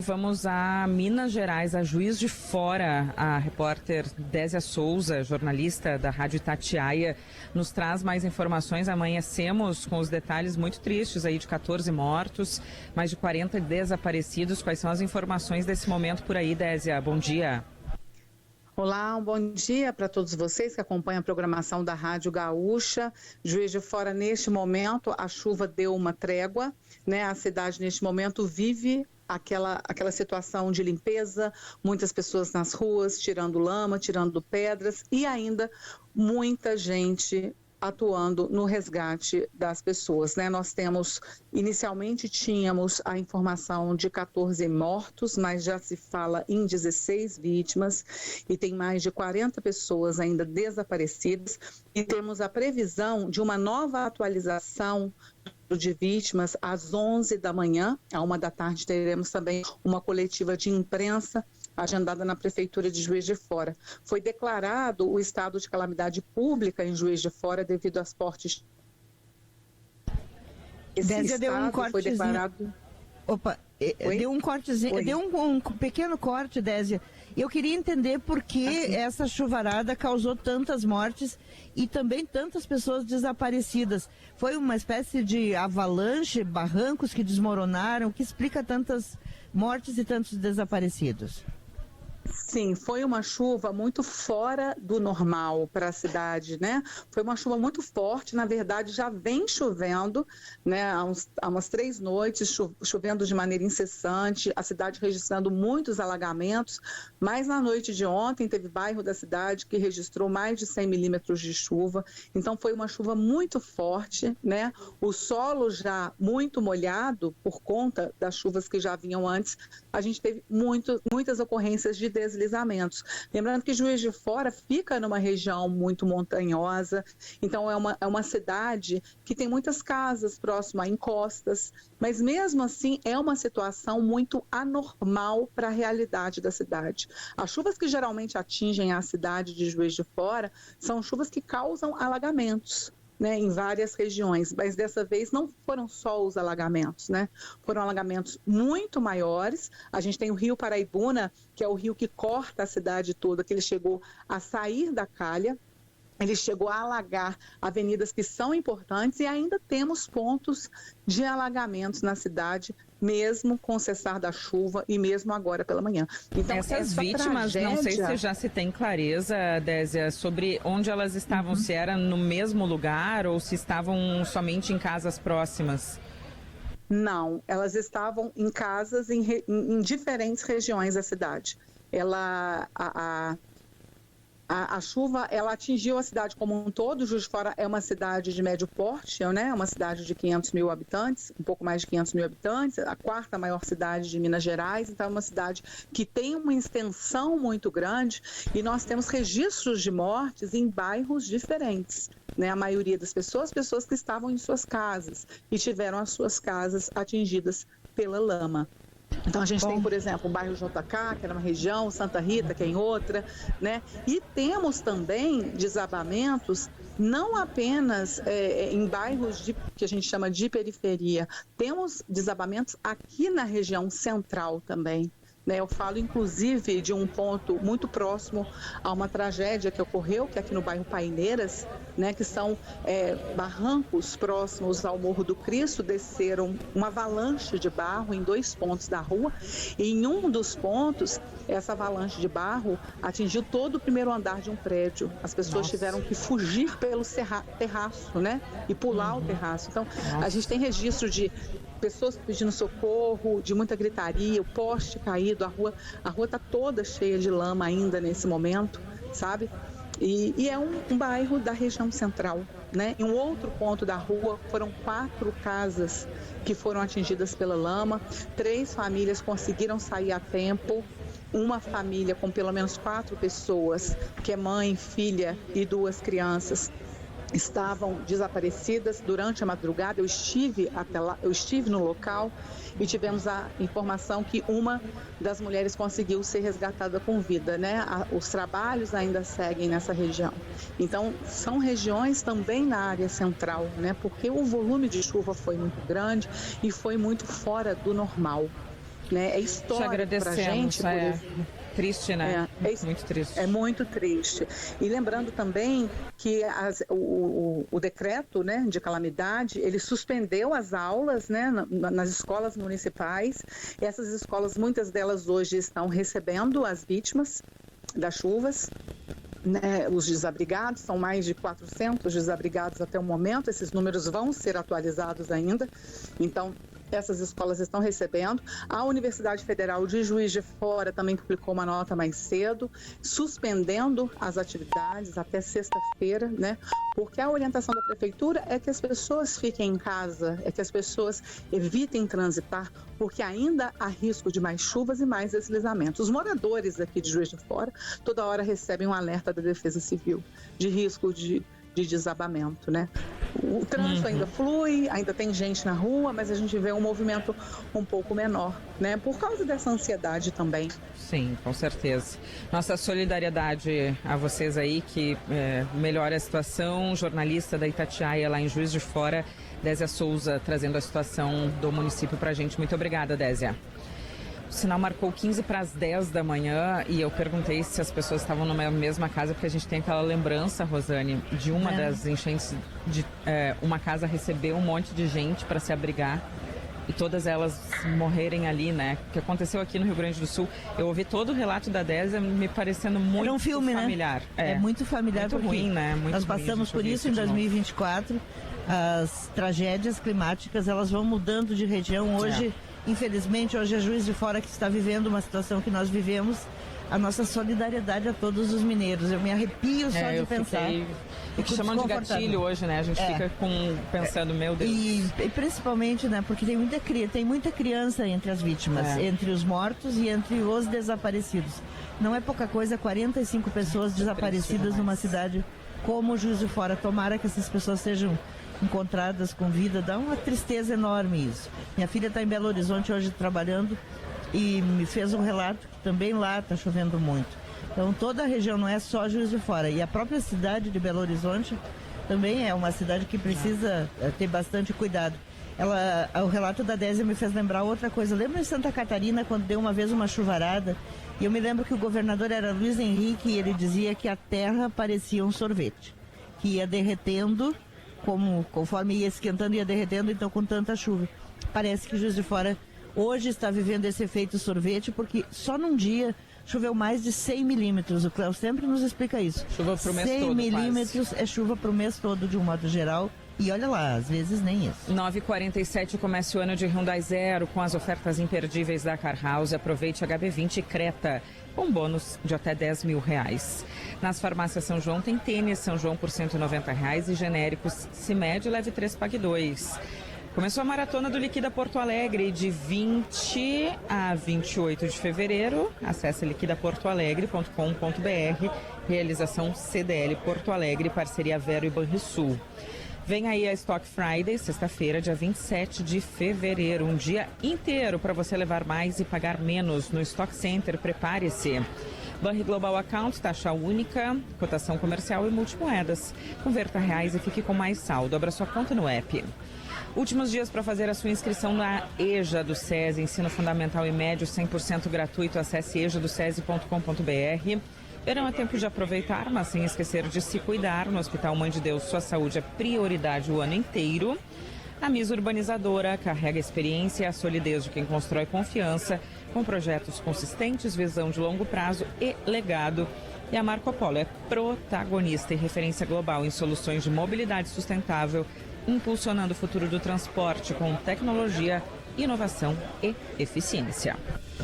vamos a Minas Gerais, a Juiz de Fora. A repórter Désia Souza, jornalista da Rádio Itatiaia, nos traz mais informações. Amanhecemos com os detalhes muito tristes aí de 14 mortos, mais de 40 desaparecidos. Quais são as informações desse momento por aí, Désia? Bom dia. Olá, um bom dia para todos vocês que acompanham a programação da Rádio Gaúcha. Juiz de Fora, neste momento, a chuva deu uma trégua, né? A cidade, neste momento, vive aquela situação de limpeza, muitas pessoas nas ruas, tirando lama, tirando pedras e ainda muita gente atuando no resgate das pessoas, né? Nós inicialmente tínhamos a informação de 14 mortos, mas já se fala em 16 vítimas e tem mais de 40 pessoas ainda desaparecidas, e temos a previsão de uma nova atualização de vítimas às 11 da manhã, à 1 da tarde teremos também uma coletiva de imprensa agendada na Prefeitura de Juiz de Fora. Foi declarado o estado de calamidade pública em Juiz de Fora devido às fortes... Désia deu um cortezinho. Foi declarado... Opa, deu um cortezinho, deu um pequeno corte, Désia. Eu queria entender por que essa chuvarada causou tantas mortes e também tantas pessoas desaparecidas. Foi uma espécie de avalanche, barrancos que desmoronaram, que explica tantas mortes e tantos desaparecidos? Sim, foi uma chuva muito fora do normal para a cidade, né? Foi uma chuva muito forte, na verdade já vem chovendo, né? Há umas 3 noites, chovendo de maneira incessante, a cidade registrando muitos alagamentos, mas na noite de ontem teve bairro da cidade que registrou mais de 100 milímetros de chuva, então foi uma chuva muito forte, né? O solo já muito molhado por conta das chuvas que já vinham antes, a gente teve muitas ocorrências de deslizamentos. Lembrando que Juiz de Fora fica numa região muito montanhosa, então é uma cidade que tem muitas casas próximas a encostas, mas mesmo assim é uma situação muito anormal para a realidade da cidade. As chuvas que geralmente atingem a cidade de Juiz de Fora são chuvas que causam alagamentos, né, em várias regiões, mas dessa vez não foram só os alagamentos, né? Foram alagamentos muito maiores. A gente tem o Rio Paraibuna, que é o rio que corta a cidade toda, que ele chegou a sair da calha, ele chegou a alagar avenidas que são importantes e ainda temos pontos de alagamentos na cidade, mesmo com o cessar da chuva e mesmo agora pela manhã. Então, essas vítimas, tragédia... não sei se já se tem clareza, Désia, sobre onde elas estavam, se era no mesmo lugar ou se estavam somente em casas próximas. Não, elas estavam em casas em diferentes regiões da cidade. A chuva, ela atingiu a cidade como um todo. Juiz de Fora é uma cidade de médio porte, né? É uma cidade de 500 mil habitantes, um pouco mais de 500 mil habitantes, a 4ª maior cidade de Minas Gerais, então é uma cidade que tem uma extensão muito grande e nós temos registros de mortes em bairros diferentes, né? A maioria das pessoas que estavam em suas casas e tiveram as suas casas atingidas pela lama. Então a gente tem, por exemplo, o bairro JK, que era uma região, Santa Rita, que é em outra, né? E temos também desabamentos, não apenas em bairros que a gente chama de periferia, temos desabamentos aqui na região central também. Eu falo, inclusive, de um ponto muito próximo a uma tragédia que ocorreu, que é aqui no bairro Paineiras, né, que são barrancos próximos ao Morro do Cristo, desceram uma avalanche de barro em 2 pontos da rua, e em um dos pontos, essa avalanche de barro atingiu todo o primeiro andar de um prédio. As pessoas tiveram que fugir pelo terraço, né, e pular o terraço. Então, a gente tem registro de pessoas pedindo socorro, de muita gritaria, o poste caído, a rua está toda cheia de lama ainda nesse momento, sabe? E é um bairro da região central, né? Em um outro ponto da rua foram 4 casas que foram atingidas pela lama, 3 famílias conseguiram sair a tempo, uma família com pelo menos 4 pessoas, que é mãe, filha e 2 crianças, estavam desaparecidas durante a madrugada. Eu estive no local e tivemos a informação que uma das mulheres conseguiu ser resgatada com vida, né? Os trabalhos ainda seguem nessa região. Então, são regiões também na área central, né? Porque o volume de chuva foi muito grande e foi muito fora do normal. né? É histórico para a gente. Triste, né? Muito triste. É muito triste. E lembrando também que o decreto, né, de calamidade, ele suspendeu as aulas, né, nas escolas municipais. E essas escolas, muitas delas hoje estão recebendo as vítimas das chuvas. Né, os desabrigados, são mais de 400 desabrigados até o momento, esses números vão ser atualizados ainda, então essas escolas estão recebendo. A Universidade Federal de Juiz de Fora também publicou uma nota mais cedo, suspendendo as atividades até sexta-feira, né? Porque a orientação da prefeitura é que as pessoas fiquem em casa, é que as pessoas evitem transitar, porque ainda há risco de mais chuvas e mais deslizamentos. Os moradores aqui de Juiz de Fora toda hora recebem um alerta da Defesa Civil de risco de desabamento, né? O trânsito ainda flui, ainda tem gente na rua, mas a gente vê um movimento um pouco menor, né? Por causa dessa ansiedade também. Sim, com certeza. Nossa solidariedade a vocês aí que melhora a situação. Jornalista da Itatiaia, lá em Juiz de Fora, Désia Souza, trazendo a situação do município pra gente. Muito obrigada, Désia. O sinal marcou 15 para as 10 da manhã e eu perguntei se as pessoas estavam na mesma casa, porque a gente tem aquela lembrança, Rosane, de uma das enchentes, de uma casa receber um monte de gente para se abrigar e todas elas morrerem ali, né? O que aconteceu aqui no Rio Grande do Sul. Eu ouvi todo o relato da Désia me parecendo muito Era um filme, familiar. Né? É muito familiar. Muito ruim, né? Muito nós passamos por isso em 2024. As tragédias climáticas, elas vão mudando de região. Hoje... Infelizmente, hoje é Juiz de Fora que está vivendo uma situação que nós vivemos. A nossa solidariedade a todos os mineiros. Eu me arrepio só de pensar. O que chamam de gatilho hoje, né? A gente fica pensando, meu Deus. E principalmente, né? Porque tem muita criança entre as vítimas, entre os mortos e entre os desaparecidos. Não é pouca coisa, 45 pessoas desaparecidas numa cidade como Juiz de Fora. Tomara que essas pessoas sejam encontradas com vida, dá uma tristeza enorme isso. Minha filha está em Belo Horizonte hoje trabalhando e me fez um relato que também lá está chovendo muito. Então toda a região, não é só Juiz de Fora. E a própria cidade de Belo Horizonte também é uma cidade que precisa ter bastante cuidado. O relato da Désia me fez lembrar outra coisa. Lembra em Santa Catarina, quando deu uma vez uma chuvarada? E eu me lembro que o governador era Luiz Henrique e ele dizia que a terra parecia um sorvete, que ia derretendo, conforme ia esquentando, ia derretendo, então com tanta chuva. Parece que Juiz de Fora hoje está vivendo esse efeito sorvete, porque só num dia choveu mais de 100 milímetros. O Cléo sempre nos explica isso. Chuva para o mês 100 todo, milímetros é chuva para o mês todo, de um modo geral. E olha lá, às vezes nem isso. 9h47, começa o ano de Hyundai Zero com as ofertas imperdíveis da Car House. Aproveite HB20 Creta com bônus de até R$10 mil. Nas farmácias São João tem tênis São João por R$190 e genéricos Cimed leve 3, pague 2. Começou a maratona do Liquida Porto Alegre de 20 a 28 de fevereiro. Acesse liquidaportoalegre.com.br. Realização CDL Porto Alegre, parceria Vero e Banrisul. Vem aí a Stock Friday, sexta-feira, dia 27 de fevereiro. Um dia inteiro para você levar mais e pagar menos no Stock Center. Prepare-se. Banri Global Account, taxa única, cotação comercial e multimoedas. Converta reais e fique com mais saldo. Abra sua conta no app. Últimos dias para fazer a sua inscrição na EJA do SESI, Ensino Fundamental e Médio 100% gratuito. Acesse ejadocesi.com.br. Verão é tempo de aproveitar, mas sem esquecer de se cuidar. No Hospital Mãe de Deus, sua saúde é prioridade o ano inteiro. A Misa Urbanizadora carrega a experiência e a solidez de quem constrói confiança, com projetos consistentes, visão de longo prazo e legado. E a Marco Polo é protagonista e referência global em soluções de mobilidade sustentável, impulsionando o futuro do transporte com tecnologia, inovação e eficiência.